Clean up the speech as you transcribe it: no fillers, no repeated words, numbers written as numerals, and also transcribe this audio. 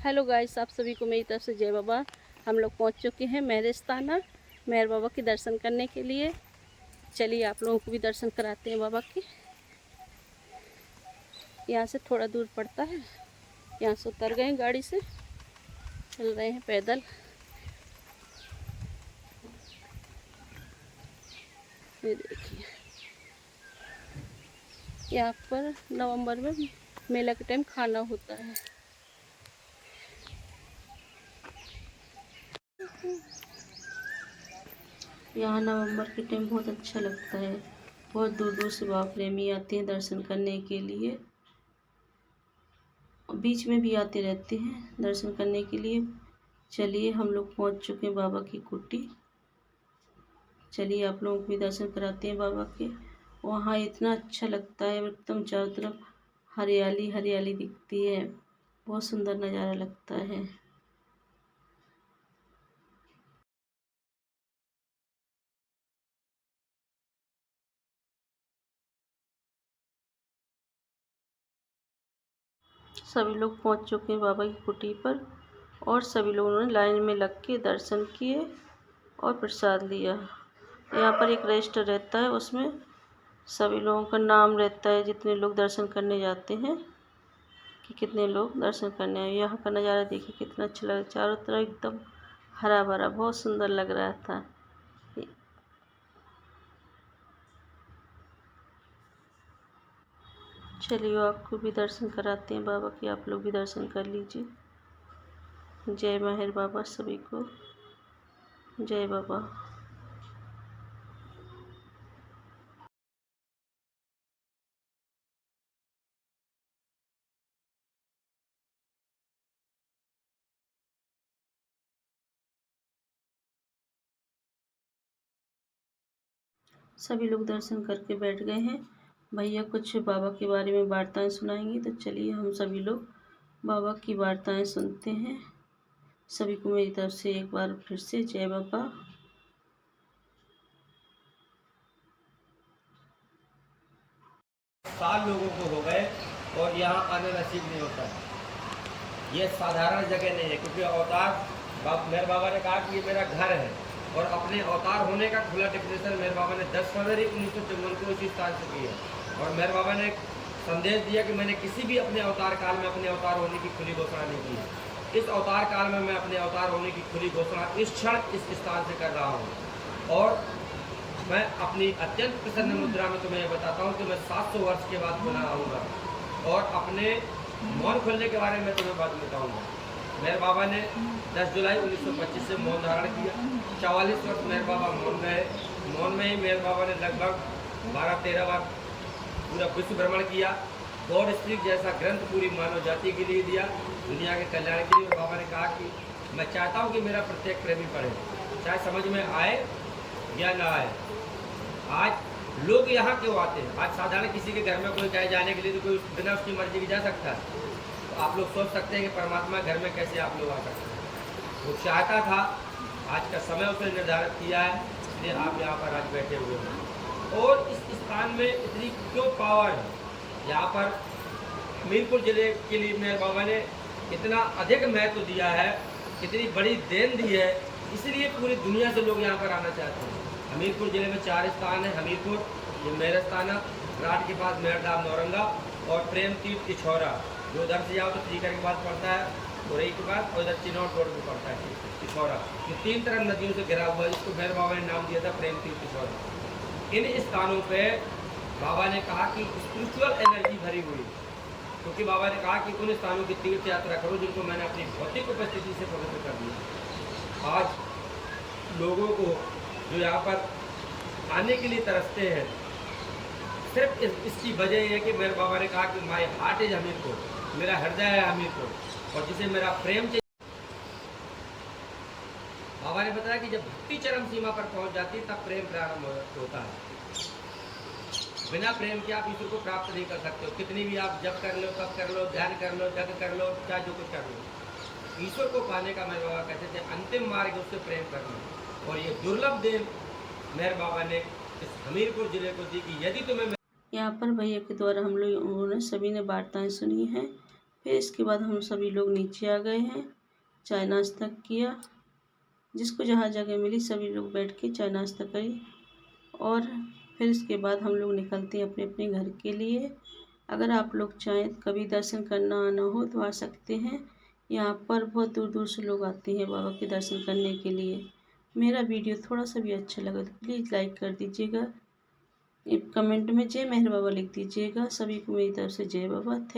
Hello guys, आप सभी को मेरी तरफ से जय बाबा। हम लोग पहुंच चुके हैं मेहरस्थाना मेहर बाबा के दर्शन करने के लिए। चलिए आप लोगों को भी दर्शन कराते हैं बाबा के। यहाँ से थोड़ा दूर पड़ता है। यहाँ से उतर गए गाड़ी से, चल रहे हैं पैदल। ये देखिए, यहाँ पर नवंबर में मेला के टाइम खाना होता है। यहाँ नवंबर के टाइम बहुत अच्छा लगता है। बहुत दूर दूर से बाबा प्रेमी आते हैं दर्शन करने के लिए। बीच में भी आते रहते हैं दर्शन करने के लिए। चलिए हम लोग पहुँच चुके हैं बाबा की कुटी। चलिए आप लोगों को भी दर्शन कराते हैं बाबा के। वहाँ इतना अच्छा लगता है, एकदम चारों तरफ हरियाली हरियाली दिखती है। बहुत सुंदर नज़ारा लगता है। सभी लोग पहुँच चुके हैं बाबा की कुटी पर और सभी लोगों ने लाइन में लग के दर्शन किए और प्रसाद लिया। यहाँ पर एक रजिस्टर रहता है, उसमें सभी लोगों का नाम रहता है, जितने लोग दर्शन करने जाते हैं कि कितने लोग दर्शन करने आए। यहाँ का नज़ारा देखिए कितना अच्छा लगा, चारों तरफ एकदम हरा भरा, बहुत सुंदर लग रहा था। चलिए आपको भी दर्शन कराते हैं बाबा के, आप लोग भी दर्शन कर लीजिए। जय मेहर बाबा सभी को, जय बाबा। सभी लोग दर्शन करके बैठ गए हैं। भैया कुछ बाबा के बारे में वार्ताएं सुनाएंगे, तो चलिए हम सभी लोग बाबा की वार्ताएं सुनते हैं। सभी को मेरी तरफ से एक बार फिर से जय बाबा। साल लोगों को हो गए और यहाँ आने नसीब नहीं होता है। ये साधारण जगह नहीं है, क्योंकि अवतार मेरे बाबा ने कहा कि ये मेरा घर है, और अपने अवतार होने का खुला डिक्लेरेशन मेरे बाबा ने 10 फरवरी 1954 को इसी स्थान से की है। और मेरे बाबा ने संदेश दिया कि मैंने किसी भी अपने अवतार काल में अपने अवतार होने की खुली घोषणा नहीं की है। इस अवतार काल में मैं अपने अवतार होने की खुली घोषणा इस क्षण इस स्थान से कर रहा हूँ। और मैं अपनी अत्यंत प्रसन्न मुद्रा में तुम्हें बताता हूँ कि मैं 700 वर्ष के बाद पुनः आऊँगा और अपने मौन खोलने के बारे में तुम्हें बात बताऊँगा। मेरे बाबा ने 10 जुलाई 1925 से मौन धारण किया। 44 वर्ष मेरे बाबा मौन गए। मौन में ही मेरे बाबा ने लगभग 12-13 बार पूरा विश्व भ्रमण किया। गॉड स्पीक जैसा ग्रंथ पूरी मानव जाति के लिए दिया, दुनिया के कल्याण के लिए। और बाबा ने कहा कि मैं चाहता हूँ कि मेरा प्रत्येक प्रेमी पढ़े, चाहे समझ में आए या ना आए। आज लोग यहाँ क्यों आते हैं? आज साधारण किसी के घर में कोई कहे जाने के लिए तो कोई बिना उसकी मर्जी के जा सकता है। तो आप लोग सोच सकते हैं कि परमात्मा घर में कैसे आप लोग आ सकते हैं। वो चाहता था, आज का समय उसने निर्धारित किया है, इसलिए आप यहाँ पर आज बैठे हुए हैं। और इस स्थान में इतनी क्यों पावर है? यहाँ पर हमीरपुर जिले के लिए मेरे बाबा ने इतना अधिक महत्व दिया है, इतनी बड़ी देन दी है, इसलिए पूरी दुनिया से लोग यहाँ पर आना चाहते हैं। हमीरपुर जिले में 4 स्थान है। हमीरपुर, ये मेहरस्थाना, राट के पास मेहरदाम नौरंगा, और प्रेम तीर्थ किछौरा, जो उधर से जाओ तो सीकर के पास पड़ता है, उरई के पास, और इधर चिनौट रोड पर पड़ता है किछौरा। ये 3 तरह नदियों से घिरा हुआ है, इसको मेरे बाबा ने नाम दिया था प्रेम तीर्थ किछौरा। इन स्थानों पर बाबा ने कहा कि स्पिरिचुअल एनर्जी भरी हुई, क्योंकि बाबा ने कहा कि उन स्थानों की तीर्थ यात्रा करो जिनको मैंने अपनी भौतिक उपस्थिति से पवित्र कर दिया। आज लोगों को जो यहाँ पर आने के लिए तरसते हैं, सिर्फ इसकी वजह यह है कि मेरे बाबा ने कहा कि माय हार्ट इज हमीरपुर, मेरा हृदय है हमीरपुर, और जिसे मेरा प्रेम चाहिए। बाबा ने बताया कि जब भक्ति चरम सीमा पर पहुंच जाती है तब प्रेम प्रारंभ होता है। बिना प्रेम के आप ईश्वर को प्राप्त नहीं कर सकते हो। कितनी भी आप जप कर लो, तप कर लो, ध्यान कर लो, जग कर लो, चाहे जो कुछ कर लो, ईश्वर को पाने का मेरे बाबा कहते थे अंतिम मार्ग उससे प्रेम करना। और ये दुर्लभ देन मेरे बाबा ने इस हमीरपुर जिले को दी कि यदि तुम्हें। यहाँ पर भैया के द्वारा हम लोगों ने सभी ने वार्ताएं सुनी हैं। फिर इसके बाद हम सभी लोग नीचे आ गए हैं, चाय नाश्ता किया, जिसको जहाँ जगह मिली सभी लोग बैठ के चाय नाश्ता करी। और फिर इसके बाद हम लोग निकलते हैं अपने अपने घर के लिए। अगर आप लोग चाहें कभी दर्शन करना आना हो तो आ सकते हैं। यहाँ पर बहुत दूर दूर से लोग आते हैं बाबा के दर्शन करने के लिए। मेरा वीडियो थोड़ा सा भी अच्छा लगा तो प्लीज़ लाइक कर दीजिएगा, कमेंट में जय मेहर बाबा लिख दीजिएगा। सभी को मेरी तरफ से जय बाबा।